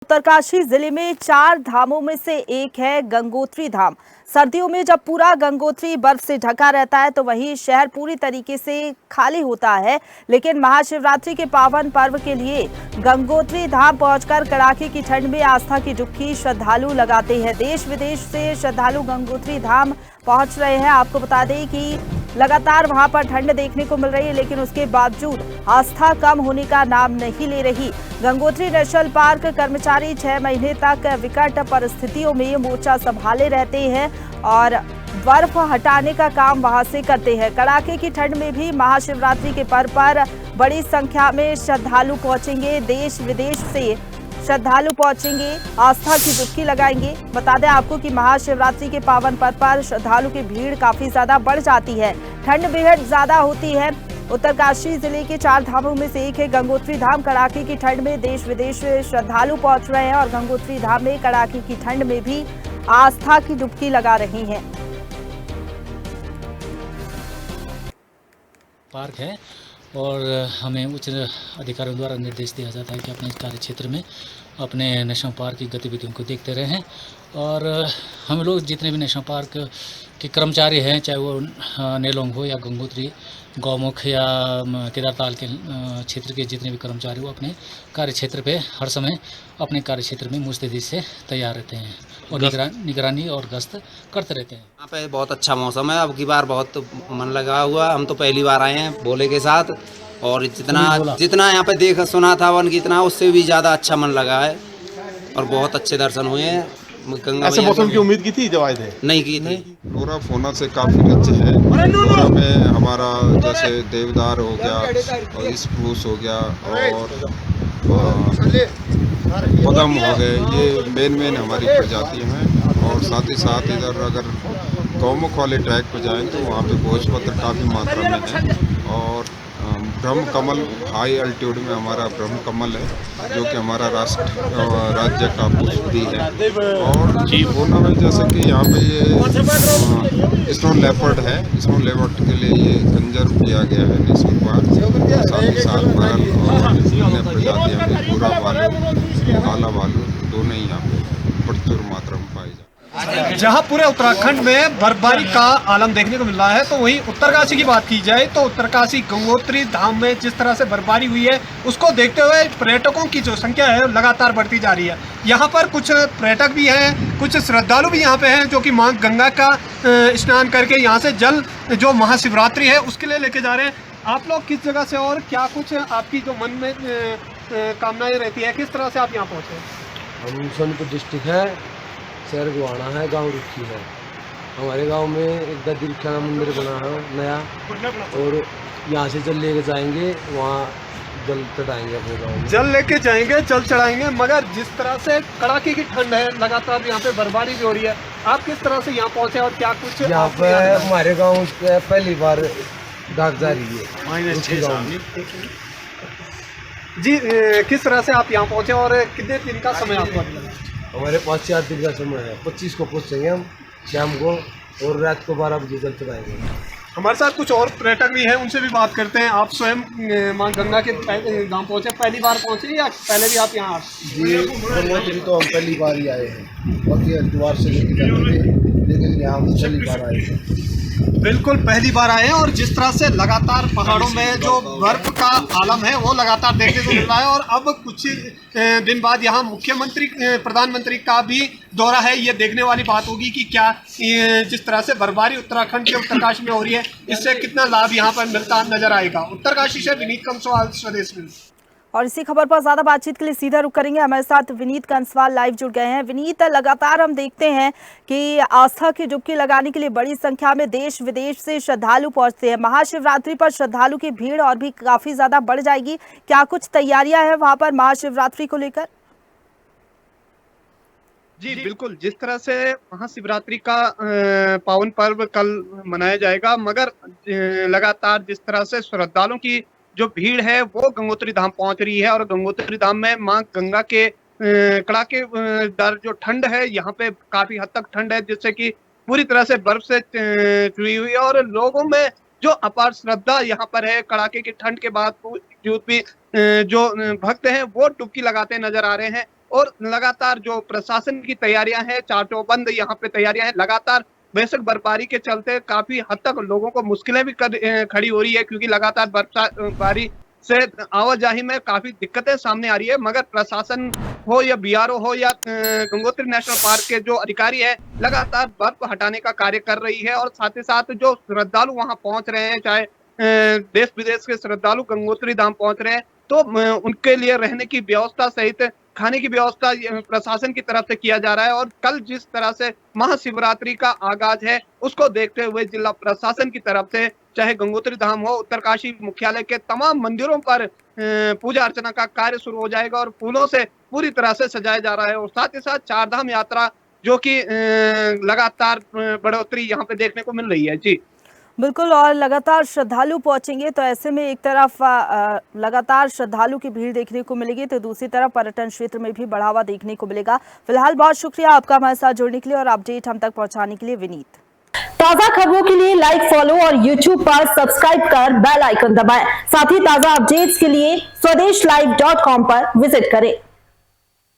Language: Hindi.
उत्तरकाशी जिले में 4 धामों में से एक है गंगोत्री धाम। सर्दियों में जब पूरा गंगोत्री बर्फ से ढका रहता है तो वहीं शहर पूरी तरीके से खाली होता है। लेकिन महाशिवरात्रि के पावन पर्व के लिए गंगोत्री धाम पहुंचकर कड़ाके की ठंड में आस्था की डुबकी श्रद्धालु लगाते हैं। देश विदेश से श्रद्धालु गंगोत्री धाम पहुंच रहे हैं। आपको बता दें कि लगातार वहां पर ठंड देखने को मिल रही है, लेकिन उसके बावजूद आस्था कम होने का नाम नहीं ले रही। गंगोत्री नेशनल पार्क कर्मचारी 6 महीने तक विकट परिस्थितियों में मोर्चा संभाले रहते हैं और बर्फ हटाने का काम वहां से करते हैं। कड़ाके की ठंड में भी महाशिवरात्रि के पर्व पर बड़ी संख्या में श्रद्धालु पहुंचेंगे। देश विदेश से श्रद्धालु पहुंचेंगे, आस्था की डुबकी लगाएंगे। बता दें आपको कि महाशिवरात्रि के पावन पर्व पर श्रद्धालु की भीड़ काफी ज्यादा बढ़ जाती है, ठंड बेहद ज्यादा होती है। उत्तरकाशी जिले के 4 धामों में से एक है गंगोत्री धाम। कड़ाके की ठंड में देश विदेश से श्रद्धालु पहुंच रहे हैं और गंगोत्री धाम में कड़ाके की ठंड में भी आस्था की डुबकी लगा रही हैं। पार्क है और हमें उच्च अधिकारियों द्वारा निर्देश दिया जाता है कि अपने कार्य क्षेत्र में अपने नेशनल पार्क की गतिविधियों को देखते रहें। और हम लोग जितने भी नेशनल पार्क के कर्मचारी हैं, चाहे वो नेलोंग हो या गंगोत्री, गौमुख या केदारताल के क्षेत्र के जितने भी कर्मचारी हो, अपने कार्य क्षेत्र पे हर समय अपने कार्य क्षेत्र में मुस्तैदी से तैयार रहते हैं और निगरानी और गश्त करते रहते हैं। यहाँ पे बहुत अच्छा मौसम है। अब की बार बहुत मन लगा हुआ, हम तो पहली बार आए हैं भोले के साथ, और जितना यहाँ पे देख सुना था वन की, इतना उससे भी ज़्यादा अच्छा मन लगा है और बहुत अच्छे दर्शन हुए हैं। ऐसे मौसम की उम्मीद की थी जब आए थे? नहीं की थी। पूरा फोना से काफ़ी अच्छे है। पूरा में हमारा जैसे देवदार हो गया और स्प्रूस हो गया और पदम हो गए, ये मेन हमारी प्रजातियाँ हैं। और साथ ही साथ इधर अगर गौमुख वाले ट्रैक पर जाएं तो वहाँ पे भोजपत्र काफ़ी मात्रा में है। और ब्रह्म कमल हाई अल्टीट्यूड में हमारा ब्रह्म कमल है, जो कि हमारा राज्य का पुष्प भी है। और पूर्णा में जैसे कि यहाँ पे ये स्नो लेपर्ड है, स्नो लेपर्ड के लिए ये कंजर्व किया गया है नेशनल पार्क। साथ ही साथ मरल और प्रजातियाँ में पूरा भालू, काला भालू दोनों ही यहाँ पे प्रचुर मात्रा में पाई जाती है। जहाँ पूरे उत्तराखंड में बर्फबारी का आलम देखने को मिल रहा है, तो वहीं उत्तरकाशी की बात की जाए तो उत्तरकाशी गंगोत्री धाम में जिस तरह से बर्फबारी हुई है, उसको देखते हुए पर्यटकों की जो संख्या है लगातार बढ़ती जा रही है। यहाँ पर कुछ पर्यटक भी हैं, कुछ श्रद्धालु भी यहाँ पे हैं, जो कि माँ गंगा का स्नान करके यहाँ से जल जो महाशिवरात्रि है उसके लिए लेके जा रहे हैं। आप लोग किस जगह से और क्या कुछ आपकी जो मन में कामनाएं रहती है, किस तरह से आप यहाँ पहुँचे? हम सोनपुर डिस्ट्रिक्ट है, शहर गुवाना है, गांव रुखी है। हमारे गांव में एक ददीखाना मंदिर बना है नया, और यहाँ से जल लेके जाएंगे, वहाँ जल चढ़ाएंगे अपने गांव में। जल लेके जाएंगे, जल चढ़ाएंगे। मगर जिस तरह से कड़ाके की ठंड है, लगातार यहाँ पे बर्फबारी भी हो रही है, आप किस तरह से यहाँ पहुँचे और क्या कुछ? यहाँ पे हमारे गाँव पहली बार डाक जा रही है जी। किस तरह से आप यहाँ पहुँचे और कितने दिन का समय आपको लगा? हमारे पास 4 दिन का समय है। 25 को पहुँचेंगे हम शाम को, और रात को 12 बजे जल चढ़ाएंगे। हमारे साथ कुछ और पर्यटक भी हैं, उनसे भी बात करते हैं। आप स्वयं माँ गंगा के गांव पहुँचे, पहली बार पहुँचे या पहले भी आप यहाँ? जी, गंगोत्री तो हम पहली बार ही आए हैं, बाकी हरिद्वार से लेके जाते थे, लेकिन यहाँ हम पहली बार आए हैं। बिल्कुल पहली बार आए हैं, और जिस तरह से लगातार पहाड़ों में जो बर्फ का आलम है वो लगातार देखने को मिल रहा है। और अब कुछ दिन बाद यहाँ मुख्यमंत्री प्रधानमंत्री का भी दौरा है। ये देखने वाली बात होगी कि क्या जिस तरह से बर्फबारी उत्तराखंड के उत्तरकाशी में हो रही है, इससे कितना लाभ यहाँ पर मिलता नजर आएगा। उत्तरकाशी से विनीत कंसवाल, स्वदेश न्यूज। और इसी खबर पर ज्यादा बातचीत के लिए सीधा रुख करेंगे। हमारे साथ विनीत कंसवाल लाइव जुड़ गए हैं। विनीत, लगातार हम देखते हैं कि आस्था की डुबकी लगाने के लिए बड़ी संख्या में देश विदेश से श्रद्धालु पहुंचते हैं। महाशिवरात्रि पर श्रद्धालु की भीड़ और भी काफी ज्यादा बढ़ जाएगी। क्या कुछ तैयारियां हैं वहां पर महाशिवरात्रि को लेकर? जी बिल्कुल, जिस तरह से महाशिवरात्रि का पावन पर्व कल मनाया जाएगा, मगर लगातार जिस तरह से श्रद्धालुओं की जो भीड़ है वो गंगोत्री धाम पहुंच रही है, और गंगोत्री धाम में मां गंगा के कड़ाके दार जो ठंड है, यहाँ पे काफी हद तक ठंड है, जिससे कि पूरी तरह से बर्फ से छुई हुई है। और लोगों में जो अपार श्रद्धा यहाँ पर है, कड़ाके की ठंड के बाद भी जो भक्त हैं वो डुबकी लगाते नजर आ रहे हैं। और लगातार जो प्रशासन की तैयारियां हैं, चार चौबंद यहाँ पे तैयारियां हैं लगातार। बेशक बर्फबारी के चलते काफी हद तक लोगों को मुश्किलें भी खड़ी हो रही है, क्योंकि लगातार बर्फबारी से आवाजाही में काफी दिक्कतें सामने आ रही है, मगर प्रशासन हो या बीआरओ हो या गंगोत्री नेशनल पार्क के जो अधिकारी है लगातार बर्फ हटाने का कार्य कर रही है। और साथ ही साथ जो श्रद्धालु वहां पहुंच रहे हैं, चाहे देश विदेश के श्रद्धालु गंगोत्री धाम पहुंच रहे हैं, तो उनके लिए रहने की व्यवस्था सहित खाने की व्यवस्था प्रशासन की तरफ से किया जा रहा है। और कल जिस तरह से महाशिवरात्रि का आगाज है, उसको देखते हुए जिला प्रशासन की तरफ से चाहे गंगोत्री धाम हो, उत्तरकाशी मुख्यालय के तमाम मंदिरों पर पूजा अर्चना का कार्य शुरू हो जाएगा और फूलों से पूरी तरह से सजाया जा रहा है। और साथ ही साथ चार धाम यात्रा जो कि लगातार बढ़ोतरी यहाँ पे देखने को मिल रही है। जी बिल्कुल, और लगातार श्रद्धालु पहुंचेंगे तो ऐसे में एक तरफ लगातार श्रद्धालु की भीड़ देखने को मिलेगी, तो दूसरी तरफ पर्यटन क्षेत्र में भी बढ़ावा देखने को मिलेगा। फिलहाल बहुत शुक्रिया आपका हमारे साथ जुड़ने के लिए और अपडेट हम तक पहुंचाने के लिए, विनीत। ताजा खबरों के लिए लाइक, फॉलो और YouTube पर सब्सक्राइब कर बेल आइकन दबाएं। साथ ही ताजा अपडेट्स के लिए स्वदेशलाइव.com पर विजिट करें।